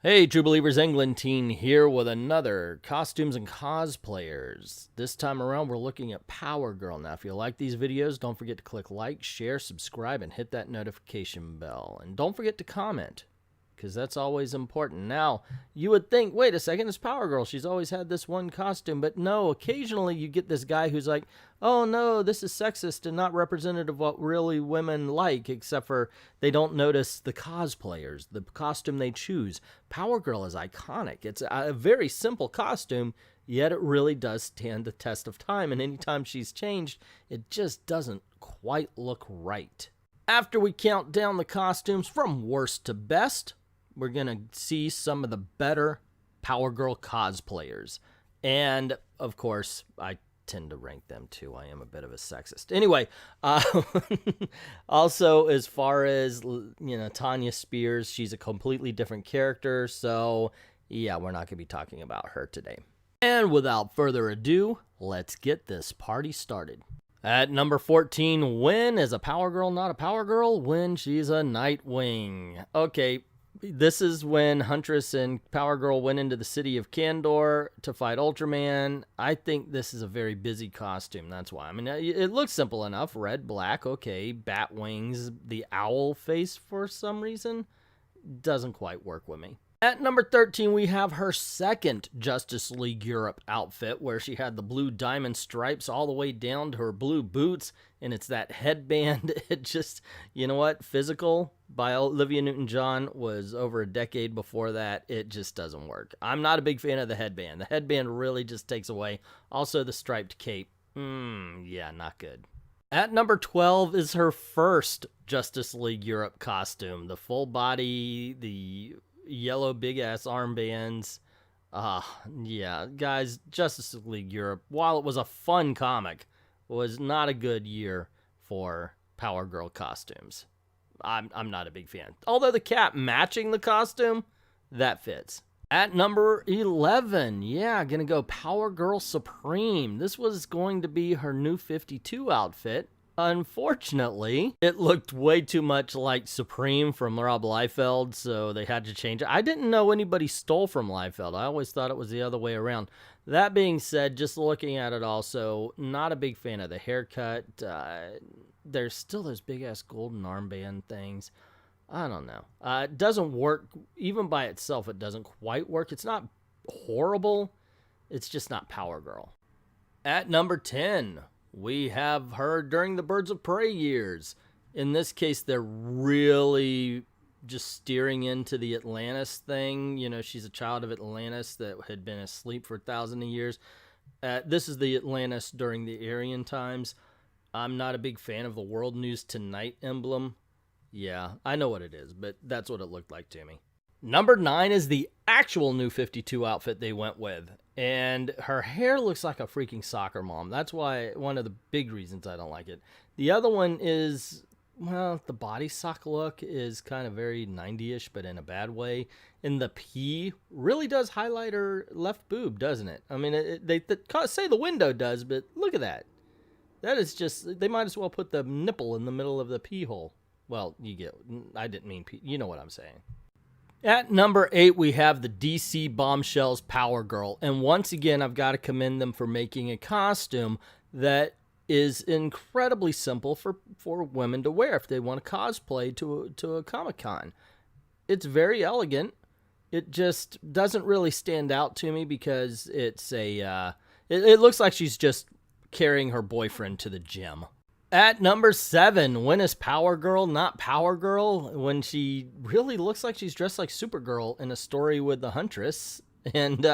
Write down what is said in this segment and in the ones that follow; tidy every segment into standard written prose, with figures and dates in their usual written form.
Hey, True Believers, Englentine here with another Costumes and Cosplayers. This time around, we're looking at Power Girl. Now, if you like these videos, don't forget to click like, share, subscribe, and hit that notification bell. And don't forget to comment, because that's always important. Now, you would think, wait a second, it's Power Girl. She's always had this one costume. But no, occasionally you get this guy who's like, oh no, this is sexist and not representative of what really women like, except for they don't notice the cosplayers, the costume they choose. Power Girl is iconic. It's a very simple costume, yet it really does stand the test of time. And anytime she's changed, it just doesn't quite look right. After we count down the costumes from worst to best, we're going to see some of the better Power Girl cosplayers. And, of course, I tend to rank them too. I am a bit of a sexist. Anyway, also, as far as, Tanya Spears, she's a completely different character. So, yeah, we're not going to be talking about her today. And without further ado, let's get this party started. At number 14, when is a Power Girl not a Power Girl? When she's a Nightwing. Okay, this is when Huntress and Power Girl went into the city of Kandor to fight Ultraman. I think this is a very busy costume, that's why. I mean, it looks simple enough. Red, black, okay. Bat wings, the owl face for some reason doesn't quite work with me. At number 13, we have her second Justice League Europe outfit, where she had the blue diamond stripes all the way down to her blue boots, and it's that headband. It just, you know what, Physical by Olivia Newton-John was over a decade before that. It just doesn't work. I'm not a big fan of the headband. The headband really just takes away. Also, the striped cape. Yeah, not good. At number 12 is her first Justice League Europe costume. The full body, the yellow big ass armbands. Yeah, guys, Justice League Europe, while it was a fun comic, was not a good year for Power Girl costumes. I'm not a big fan. Although the cap matching the costume, that fits. At number 11, yeah, gonna go Power Girl Supreme. This was going to be her new 52 outfit. Unfortunately, it looked way too much like Supreme from Rob Liefeld, so they had to change it. I didn't know anybody stole from Liefeld. I always thought it was the other way around. That being said, just looking at it also, not a big fan of the haircut. There's still those big-ass golden armband things. I don't know. It doesn't work. Even by itself, it doesn't quite work. It's not horrible. It's just not Power Girl. At number 10... we have her during the Birds of Prey years. In this case, they're really just steering into the Atlantis thing. You know, she's a child of Atlantis that had been asleep for thousands of years. This is the Atlantis during the Aryan times. I'm not a big fan of the World News Tonight emblem. Yeah, I know what it is, but that's what it looked like to me. Number 9 is the actual new 52 outfit they went with. And her hair looks like a freaking soccer mom. That's why one of the big reasons I don't like it. The other one is, well, the body sock look is kind of very 90-ish, but in a bad way. And the P really does highlight her left boob, doesn't it? I mean, they say the window does, but look at that. That is just, they might as well put the nipple in the middle of the pee hole. Well, I didn't mean pee. You know what I'm saying. At number 8, we have the DC Bombshells Power Girl. And once again, I've got to commend them for making a costume that is incredibly simple for women to wear if they want to cosplay to a Comic-Con. It's very elegant. It just doesn't really stand out to me because it's it looks like she's just carrying her boyfriend to the gym. At number 7, when is Power Girl not Power Girl? When she really looks like she's dressed like Supergirl in a story with the Huntress. And,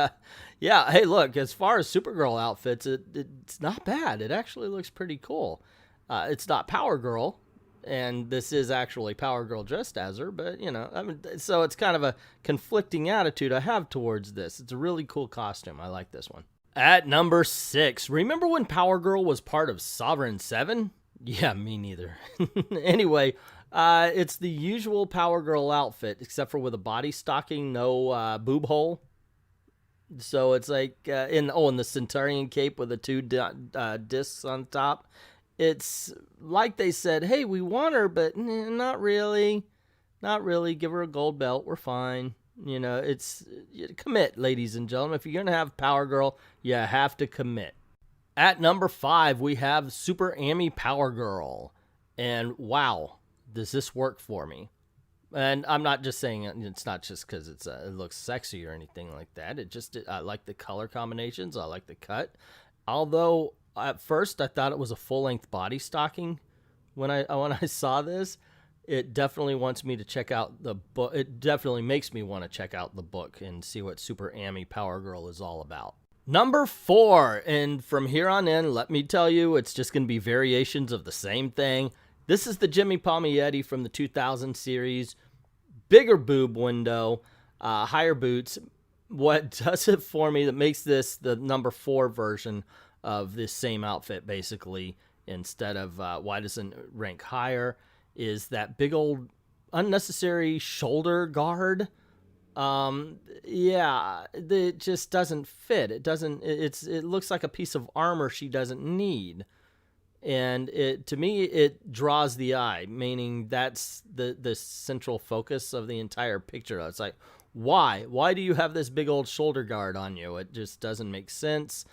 yeah, hey, look, as far as Supergirl outfits, it's not bad. It actually looks pretty cool. It's not Power Girl, and this is actually Power Girl dressed as her, but, I mean, so it's kind of a conflicting attitude I have towards this. It's a really cool costume. I like this one. At number 6, remember when Power Girl was part of Sovereign 7? Yeah, me neither. Anyway, it's the usual Power Girl outfit, except for with a body stocking, no boob hole. So it's like, in the Centaurian cape with the 2 discs on top. It's like they said, hey, we want her, but not really. Not really. Give her a gold belt. We're fine. You know, it's commit, ladies and gentlemen. If you're going to have Power Girl, you have to commit. At number 5, we have Super Amy Power Girl. And wow, does this work for me? And I'm not just saying it's not just because it looks sexy or anything like that. I like the color combinations. I like the cut. Although at first I thought it was a full-length body stocking when I saw this. It definitely wants me to check out the book. It definitely makes me want to check out the book and see what Super Amy Power Girl is all about. Number 4, and from here on in, let me tell you, it's just going to be variations of the same thing. This is the Jimmy Palmiotti from the 2000 series. Bigger boob window, higher boots. What does it for me that makes this the number 4 version of this same outfit, basically, instead of why doesn't it rank higher, is that big old unnecessary shoulder guard. Yeah, it just doesn't fit. It looks like a piece of armor she doesn't need. And to me, it draws the eye, meaning that's the central focus of the entire picture. It's like, why? Why do you have this big old shoulder guard on you? It just doesn't make sense.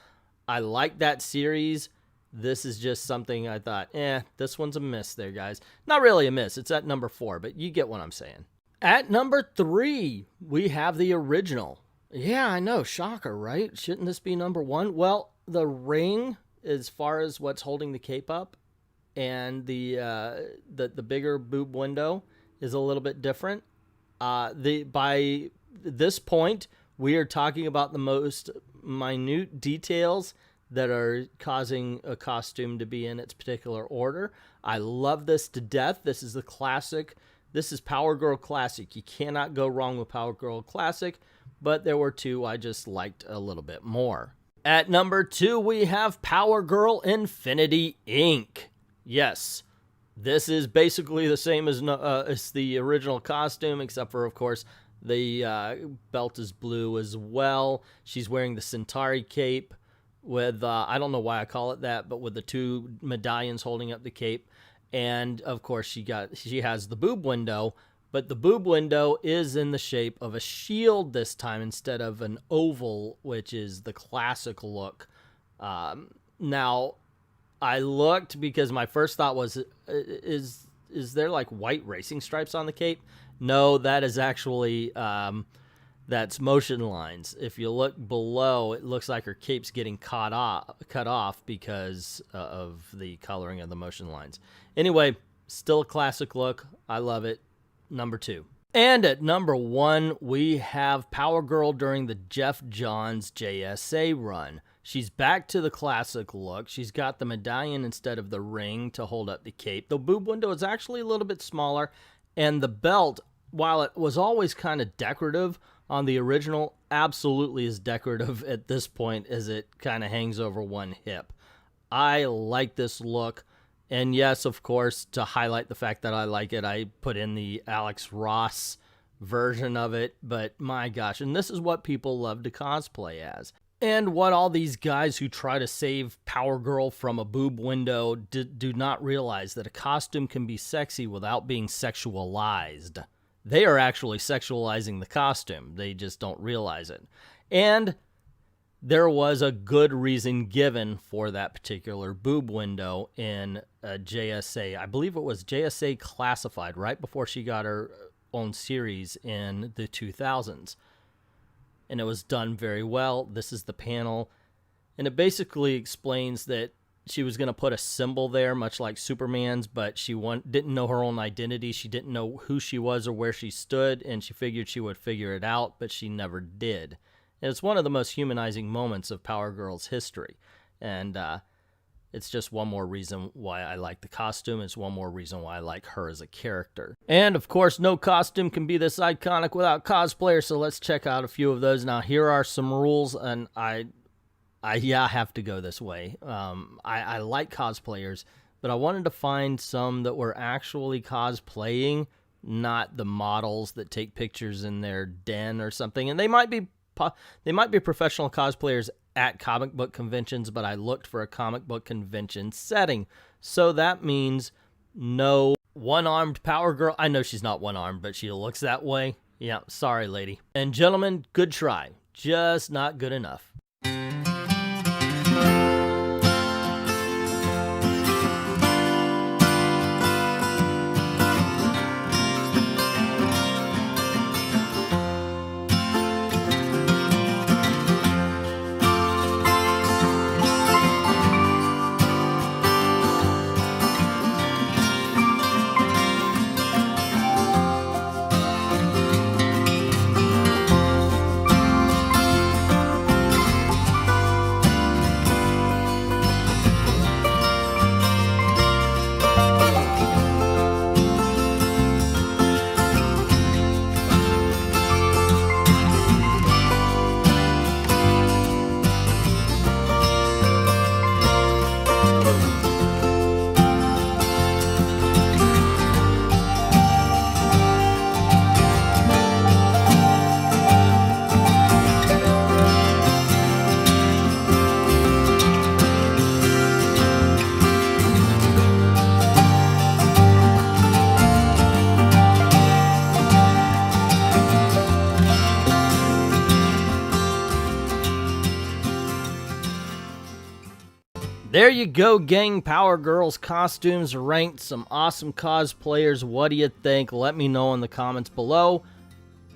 I like that series. This is just something I thought, this one's a miss there, guys. Not really a miss. It's at number 4, but you get what I'm saying. At number 3, we have the original. Yeah, I know. Shocker, right? Shouldn't this be number 1? Well, the ring, as far as what's holding the cape up, and the bigger boob window is a little bit different. By this point, we are talking about the most minute details that are causing a costume to be in its particular order. I love this to death. This is the classic. This is Power Girl Classic. You cannot go wrong with Power Girl Classic, but there were 2 I just liked a little bit more. At number 2, we have Power Girl Infinity Inc. Yes, this is basically the same as the original costume, except for, of course, the belt is blue as well. She's wearing the Centauri cape with, I don't know why I call it that, but with the 2 medallions holding up the cape. And, of course, she has the boob window, but the boob window is in the shape of a shield this time instead of an oval, which is the classic look. Now, I looked because my first thought was, is there like white racing stripes on the cape? No, that is actually, that's motion lines. If you look below, it looks like her cape's getting cut off because of the coloring of the motion lines. Anyway, still a classic look. I love it. Number 2. And at number 1, we have Power Girl during the Jeff Johns JSA run. She's back to the classic look. She's got the medallion instead of the ring to hold up the cape. The boob window is actually a little bit smaller, and the belt, while it was always kind of decorative on the original, absolutely is decorative at this point as it kind of hangs over one hip. I like this look. And yes, of course, to highlight the fact that I like it, I put in the Alex Ross version of it. But my gosh, and this is what people love to cosplay as. And what all these guys who try to save Power Girl from a boob window do not realize that a costume can be sexy without being sexualized. They are actually sexualizing the costume. They just don't realize it. And there was a good reason given for that particular boob window in JSA. I believe it was JSA Classified, right before she got her own series in the 2000s. And it was done very well. This is the panel. And it basically explains that she was going to put a symbol there, much like Superman's, but she didn't know her own identity. She didn't know who she was or where she stood, and she figured she would figure it out, but she never did. And it's one of the most humanizing moments of Power Girl's history. And it's just one more reason why I like the costume. It's one more reason why I like her as a character. And, of course, no costume can be this iconic without cosplayer, so let's check out a few of those. Now, here are some rules, and I have to go this way. I like cosplayers, but I wanted to find some that were actually cosplaying, not the models that take pictures in their den or something. And they might be professional cosplayers at comic book conventions, but I looked for a comic book convention setting. So that means no one-armed Power Girl. I know she's not one-armed, but she looks that way. Yeah, sorry, lady. And gentlemen, good try. Just not good enough. There you go, gang. Power Girls costumes ranked, some awesome cosplayers. What do you think? Let me know in the comments below.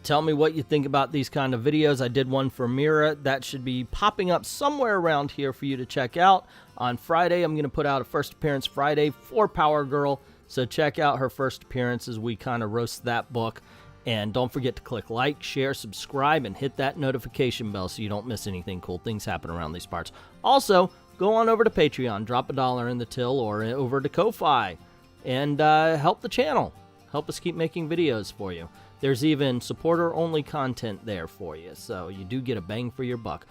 Tell me what you think about these kind of videos. I did one for Mira. That should be popping up somewhere around here for you to check out. On Friday, I'm going to put out a first appearance Friday for Power Girl. So check out her first appearance as we kind of roast that book. And don't forget to click like, share, subscribe, and hit that notification bell so you don't miss anything. Cool things happen around these parts. Also, go on over to Patreon, drop $1 in the till, or over to Ko-Fi, and help the channel. Help us keep making videos for you. There's even supporter-only content there for you, so you do get a bang for your buck.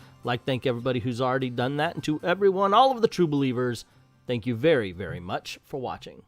Thank everybody who's already done that, and to everyone, all of the true believers, thank you very, very much for watching.